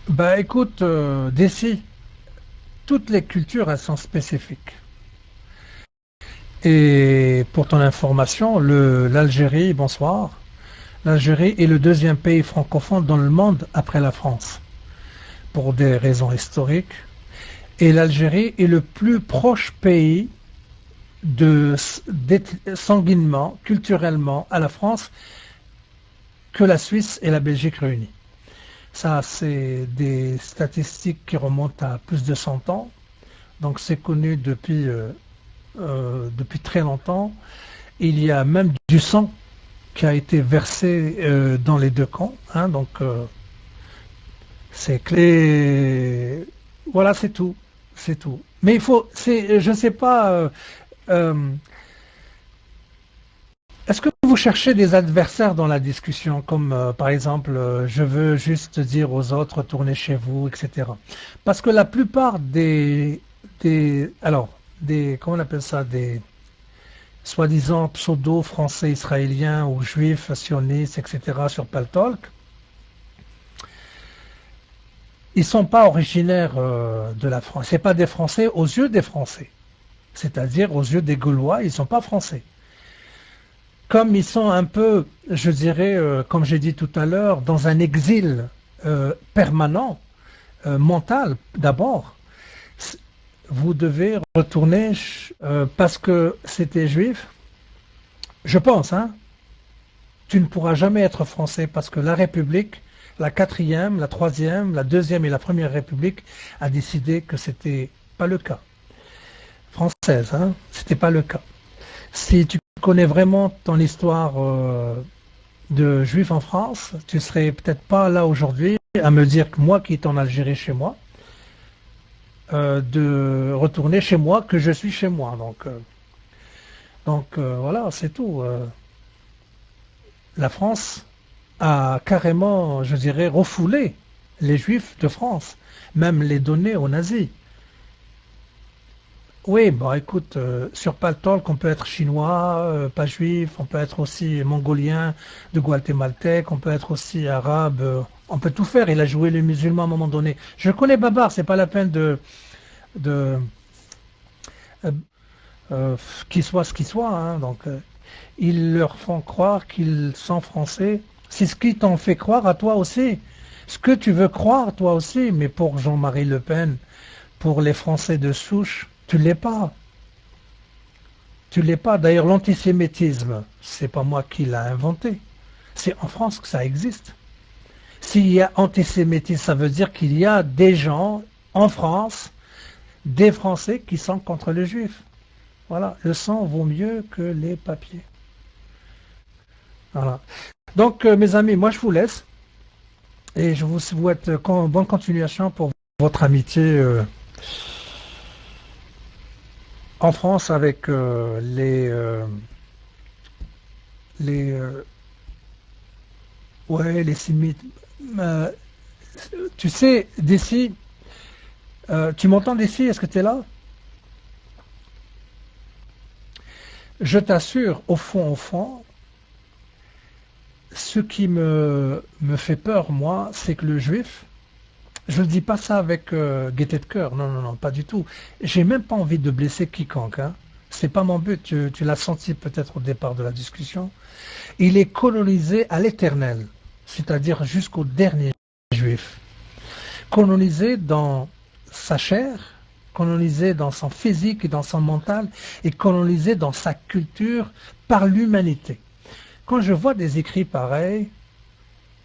Bah écoute, d'ici, toutes les cultures elles sont spécifiques. Et pour ton information, l'Algérie, bonsoir, l'Algérie est le deuxième pays francophone dans le monde après la France, pour des raisons historiques. Et l'Algérie est le plus proche pays sanguinement, culturellement à la France que la Suisse et la Belgique réunies. Ça, c'est des statistiques qui remontent à plus de 100 ans. Donc c'est connu depuis très longtemps. Il y a même du sang qui a été versé dans les deux camps. Hein, donc c'est clé. Voilà, c'est tout. C'est tout. Mais il faut, je ne sais pas, euh, est-ce que vous cherchez des adversaires dans la discussion, comme par exemple, je veux juste dire aux autres, retournez chez vous, etc. Parce que la plupart alors, comment on appelle ça, des soi-disant pseudo-français israéliens ou juifs, sionistes, etc. sur Paltalk, ils ne sont pas originaires de la France. Ce pas des Français aux yeux des Français. C'est-à-dire aux yeux des Gaulois, ils ne sont pas Français. Comme ils sont un peu, je dirais, comme j'ai dit tout à l'heure, dans un exil permanent, mental d'abord, vous devez retourner parce que c'était juif. Je pense, hein, tu ne pourras jamais être français parce que la République, la quatrième, la troisième, la deuxième et la première République a décidé que c'était pas le cas. Française, hein, c'était pas le cas. Si tu connais vraiment ton histoire de juif en France, tu serais peut-être pas là aujourd'hui à me dire que moi qui est en Algérie chez moi, de retourner chez moi, que je suis chez moi. Donc voilà, c'est tout. La France a carrément, je dirais, refoulé les juifs de France, même les donner aux nazis. Oui, bon, écoute, sur Paltalk, on peut être chinois, pas juif, on peut être aussi mongolien, de guatémaltèque, on peut être aussi arabe, on peut tout faire. Il a joué les musulmans à un moment donné. Je connais Babar, c'est pas la peine de euh, qu'il soit ce qu'il soit. Hein, donc, ils leur font croire qu'ils sont français. C'est ce qui t'en fait croire à toi aussi. Ce que tu veux croire toi aussi, mais pour Jean-Marie Le Pen, pour les Français de souche, tu l'es pas. Tu l'es pas. D'ailleurs, l'antisémitisme, c'est pas moi qui l'a inventé. C'est en France que ça existe. S'il y a antisémitisme, ça veut dire qu'il y a des gens en France, des Français qui sont contre les Juifs. Voilà, le sang vaut mieux que les papiers. Voilà. Donc, mes amis, moi je vous laisse et je vous souhaite bonne continuation pour votre amitié en France avec les ouais, les Simites. Euh, tu sais, d'ici, tu m'entends d'ici? Est-ce que tu es là? Je t'assure, au fond, ce qui me fait peur, moi, c'est que le juif, je ne dis pas ça avec gaieté de cœur, non, non, non, pas du tout. J'ai même pas envie de blesser quiconque, hein. C'est pas mon but, tu l'as senti peut-être au départ de la discussion. Il est colonisé à l'éternel, c'est-à-dire jusqu'au dernier juif. Colonisé dans sa chair, colonisé dans son physique et dans son mental, et colonisé dans sa culture par l'humanité. Quand je vois des écrits pareils,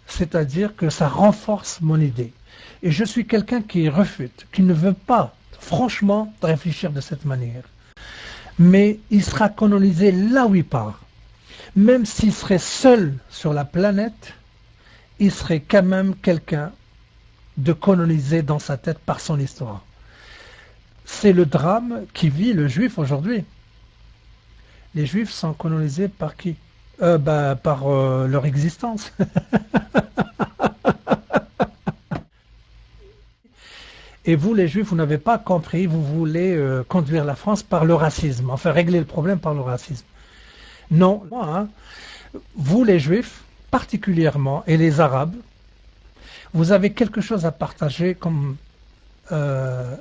c'est-à-dire que ça renforce mon idée. Et je suis quelqu'un qui refute, qui ne veut pas, franchement, réfléchir de cette manière. Mais il sera colonisé là où il part. Même s'il serait seul sur la planète, il serait quand même quelqu'un de colonisé dans sa tête par son histoire. C'est le drame qui vit le juif aujourd'hui. Les juifs sont colonisés par qui par leur existence. Et vous, les juifs, vous n'avez pas compris, vous voulez conduire la France par le racisme, enfin régler le problème par le racisme. Non, hein. Vous, les juifs, particulièrement, et les arabes, vous avez quelque chose à partager comme... euh,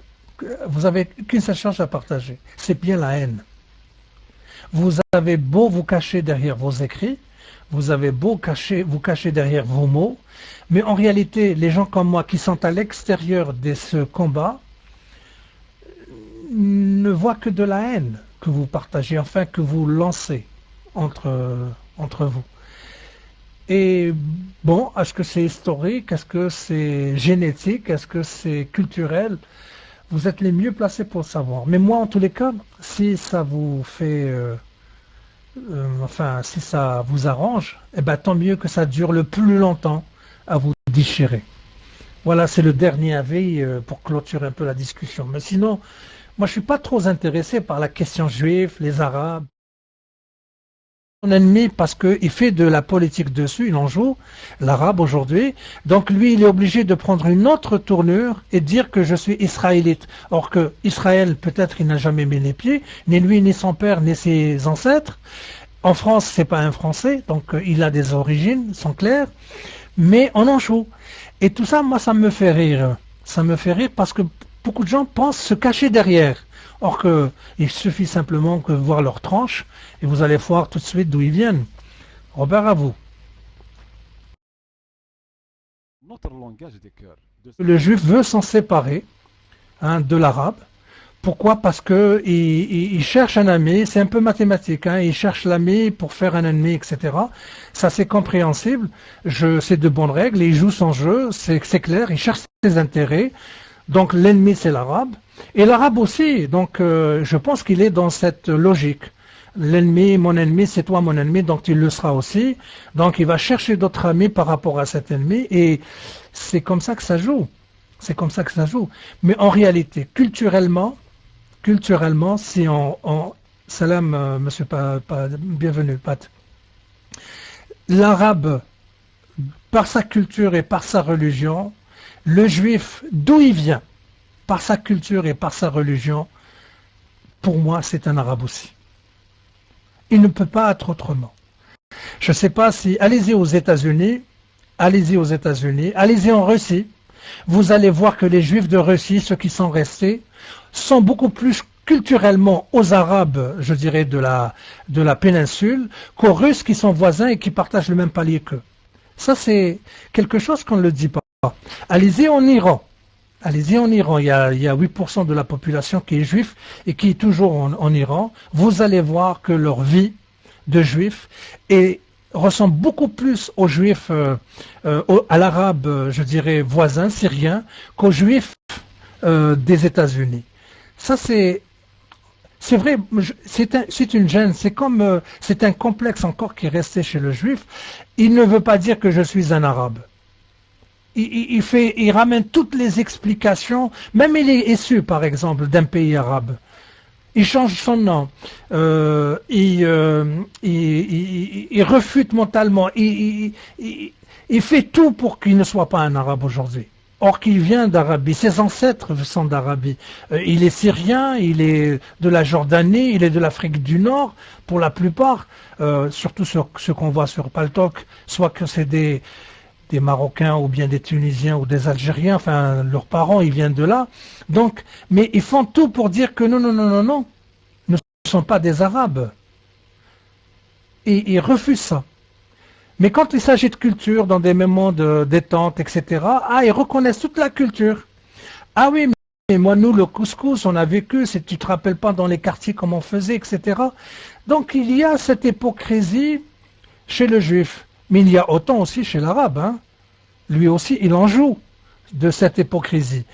vous avez qu'une seule chose à partager, c'est bien la haine. Vous avez beau vous cacher derrière vos écrits, vous avez beau vous cacher derrière vos mots, mais en réalité, les gens comme moi qui sont à l'extérieur de ce combat ne voient que de la haine que vous partagez, enfin que vous lancez entre vous. Et bon, est-ce que c'est historique, est-ce que c'est génétique, est-ce que c'est culturel? Vous êtes les mieux placés pour le savoir. Mais moi, en tous les cas, si ça vous fait... enfin, si ça vous arrange, eh ben, tant mieux que ça dure le plus longtemps à vous déchirer. Voilà, c'est le dernier avis pour clôturer un peu la discussion. Mais sinon, moi, je suis pas trop intéressé par la question juive, les Arabes. Mon ennemi parce qu'il fait de la politique dessus, il en joue, l'arabe aujourd'hui. Donc lui, il est obligé de prendre une autre tournure et dire que je suis israélite. Or que Israël, peut-être, il n'a jamais mis les pieds, ni lui, ni son père, ni ses ancêtres. En France, c'est pas un Français, donc il a des origines, sont claires, mais on en joue. Et tout ça, moi, ça me fait rire. Ça me fait rire parce que beaucoup de gens pensent se cacher derrière. Or que il suffit simplement de voir leur tranche et vous allez voir tout de suite d'où ils viennent. Robert, à vous. Notre langage des cœurs. Le juif veut s'en séparer de l'arabe. Pourquoi? Parce que il cherche un ami, c'est un peu mathématique, hein, il cherche l'ami pour faire un ennemi, etc. Ça c'est compréhensible, c'est de bonnes règles, il joue son jeu, c'est clair, il cherche ses intérêts. Donc l'ennemi c'est l'arabe, et l'arabe aussi, donc je pense qu'il est dans cette logique. L'ennemi, mon ennemi, c'est toi mon ennemi, donc tu le seras aussi. Donc il va chercher d'autres amis par rapport à cet ennemi, et c'est comme ça que ça joue. C'est comme ça que ça joue. Mais en réalité, culturellement, si salam, monsieur, bienvenue, Pat. L'arabe, par sa culture et par sa religion, le juif, d'où il vient, par sa culture et par sa religion, pour moi, c'est un arabe aussi. Il ne peut pas être autrement. Je ne sais pas si... allez-y aux États-Unis, allez-y en Russie, vous allez voir que les juifs de Russie, ceux qui sont restés, sont beaucoup plus culturellement aux Arabes, je dirais, de la péninsule, qu'aux Russes qui sont voisins et qui partagent le même palier qu'eux. Ça, c'est quelque chose qu'on ne le dit pas. Allez-y en Iran. Allez-y en Iran. Il y a 8% de la population qui est juif et qui est toujours en Iran. Vous allez voir que leur vie de juifs ressemble beaucoup plus aux juifs, à l'arabe, je dirais, voisin, syrien, qu'aux juifs des États-Unis. Ça, c'est vrai, c'est une gêne, c'est un complexe encore qui est resté chez le juif. Il ne veut pas dire que je suis un arabe. Il ramène toutes les explications, même il est issu, par exemple, d'un pays arabe. Il change son nom, il refute mentalement, il fait tout pour qu'il ne soit pas un arabe aujourd'hui. Or qu'il vient d'Arabie, ses ancêtres sont d'Arabie. Il est syrien, il est de la Jordanie, il est de l'Afrique du Nord, pour la plupart, surtout ce qu'on voit sur Paltalk, soit que c'est des Marocains ou bien des Tunisiens ou des Algériens, enfin leurs parents ils viennent de là. Donc, mais ils font tout pour dire que non, nous ne sommes pas des Arabes. Et ils refusent ça. Mais quand il s'agit de culture, dans des moments de détente, etc., ils reconnaissent toute la culture. Ah oui, mais moi, nous, le couscous, on a vécu, si tu te rappelles pas dans les quartiers comment on faisait, etc. Donc il y a cette hypocrisie chez le juif. Mais il y a autant aussi chez l'arabe. Hein. Lui aussi, il en joue de cette hypocrisie.